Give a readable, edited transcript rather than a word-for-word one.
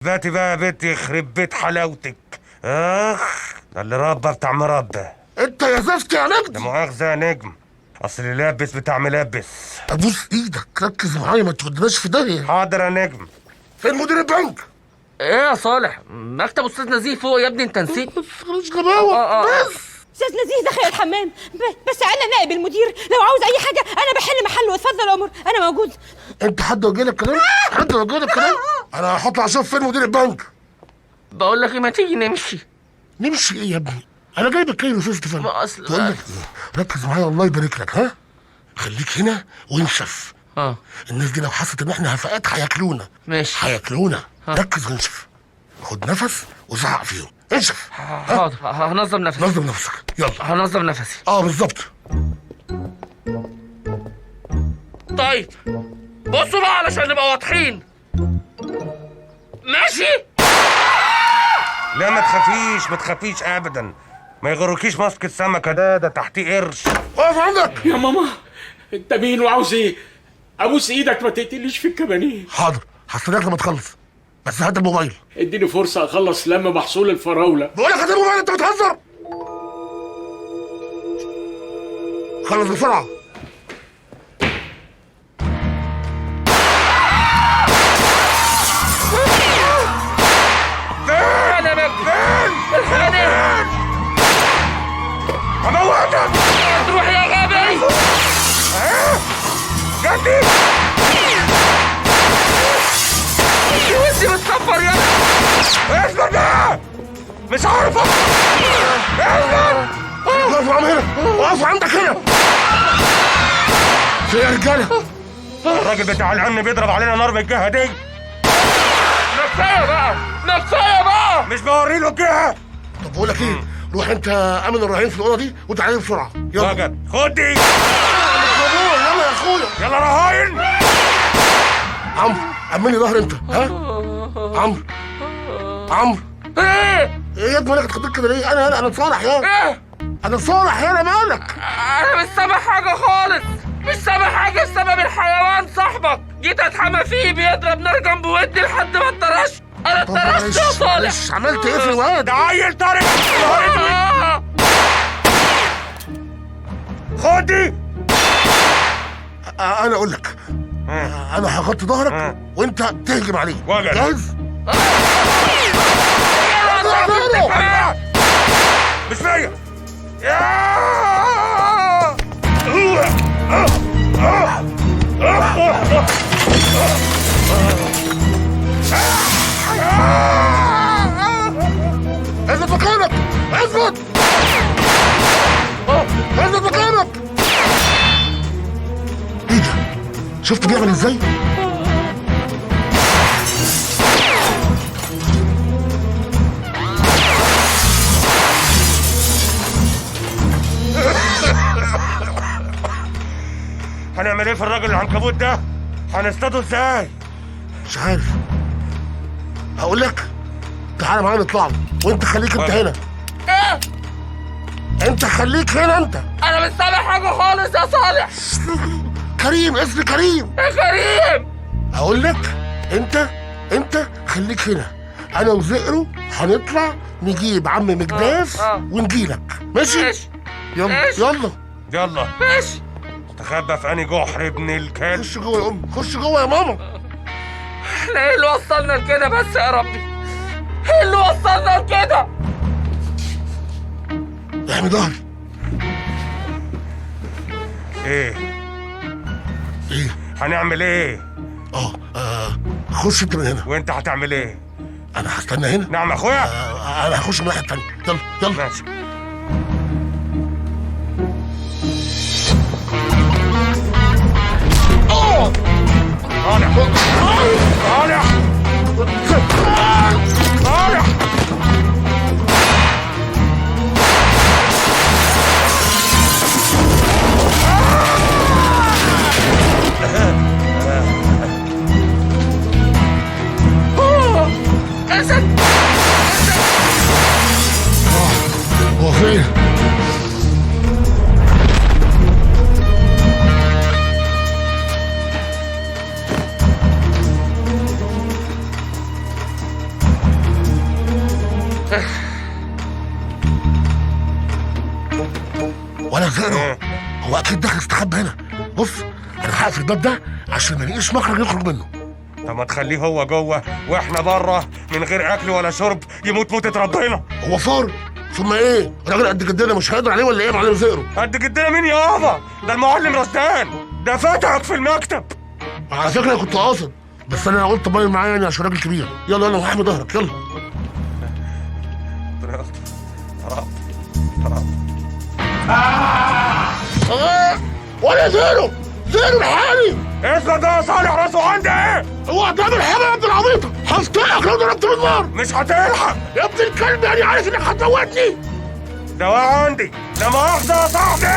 باتي بقى يا بنت يخرب بيت حلاوتك. اخ ده اللي ربى بتاع مربى. انت يا زفت يا نجم. ده مؤاخذة يا نجم، اصل لابس بتاع ملبس. ابوس ايدك ركز معايا ما تودناش في داهيه. حاضر يا نجم. فين مدير البنك؟ ايه يا صالح؟ مكتب استاذ نزيه فوق يا ابني، انت نسيت؟ مش غباوه بس. استاذ نزيه دخل الحمام بس انا نائب المدير، لو عاوز اي حاجه انا بحل محله. اتفضل يا عمر، انا موجود. انت حد وجه لك كلام؟ حد وجه لك كلام؟ انا هطلع اشوف فين مدير البنك. بقول لك ايه، ما تيجي نمشي. نمشي ايه يا ابني؟ انا جايبك كيلو شفت فين؟ ما اصل تقول لك ايه؟ ركز معايا الله يبارك لك. ها خليك هنا وانشف. الناس دي لو حست ان احنا هفاءات هياكلونا. ماشي هياكلونا. ركز وانشف، خد نفس وزعق فيهم. انشف. حاضر، هنظم نفسي. نظم نفسك يلا. هنظم نفسي. بالظبط. طيب بصوا بقى علشان نبقى واضحين. ماشي. لا ما تخافيش ابدا، ما يغركيش ماسك السمكة ده تحتيه قرش. اقف عندك يا ماما. انت مين وعاوز ايه؟ ابوس ايدك ما تقتليش في الكبانيه. حاضر هستناك لما تخلص، بس هات الموبايل. اديني فرصه اخلص لم محصول الفراوله. بقول لك هات الموبايل، انت بتهزر. خلص بسرعه. انا مجنون. الحقني. هموتك. تروح يا غبي. جدي وانت بتصفر يا اصبر بقى، مش عارف اصبر. وقفوا عم هنا، وقفوا عندك هنا. في يا رجاله. الراجل بتاع الامن بيضرب علينا نار من الجهة دي. نفسية بقى. مش بوري له الجهة. طب بقول لك ايه، روح انت امن الرهين في الاوضه دي وتعالى بسرعه. يلا وجد خد دي. يلا يا اخويا. يلا رهاين. عمرو امني ظهر انت. ها عمرو ايه يا ابني مالك اتخضيت كده ليه؟ انا صالح يا ايه؟ انا صالح يا. انا مالك؟ انا مش سامع حاجة خالص، مش سامع حاجة بسبب الحيوان صاحبك. جيت اتحمى فيه بيضرب نار جنب ودني لحد ما اتطرشت. انا طب اتطرشت يا صالح. معلش عملت ايه في الواد؟ ده عيل طارق. خد دي. انا اقول لك، انا هغطي ظهرك وانت تهجم عليه. وجد. جاهز؟ مش فيا. اثبت مكانك. اثبت مكانك. ايه ده؟ شفت بيعمل ازاي؟ هنعمل ايه في الراجل العنكبوت ده؟ هنصطاده ازاي؟ مش عارف. هقول لك تعالى معايا نطلع له، وانت خليك انت هنا. ايه؟ انت خليك هنا انت. انا مش سامع حاجة خالص يا صالح. كريم، اسمي كريم. يا كريم. اقول لك انت خليك هنا، انا وزئرو هنطلع نجيب عم مجداف ونجيلك. ماشي؟ يلا ماشي. يلا ماشي. تخبى في اني جحر ابن الكلب. خش جوه يا امي، خش جوه يا ماما. احنا ايه اللي وصلنا لكده بس يا ربي؟ ايه اللي وصلنا لكده؟ احمي ظهري. ايه هنعمل ايه؟ خش انت من هنا. وانت هتعمل ايه؟ انا هستنى هنا. نعم يا اخويا. انا هخش من الناحيه التانيه. يلا ماشي. طالع. اسد. هو فين؟ ولا زيرو، هو اكيد داخل استخبى هنا. بص انا هقفل الباب ده عشان ما نلاقيش مخرج يخرج منه. طب ما تخليه هو جوه واحنا بره من غير اكل ولا شرب، يموت موتة ربنا. هو فار ثم ايه؟ راجل قد جدنا مش هيقدر عليه ولا ايه يا معلم زيرو؟ قد جدنا مين يابا؟ ده المعلم رشدان، ده فتحك في المكتب. على فكره انا كنت قاصد، بس انا قلت باين معايا يعني عشان راجل كبير. يلا يلا وحامي ظهرك يلا. ولا زيرو الحالي. اسمع ده يا صالح، راسه عندي ايه؟ هو هتعمل حاجه يا ابن العبيطه، هفتحك لو ضربت بالنار. مش هتلحق يا ابن الكلب، يعني عارف انك هتموتني. دواء عندي، لا مؤاخذة يا صاحبي.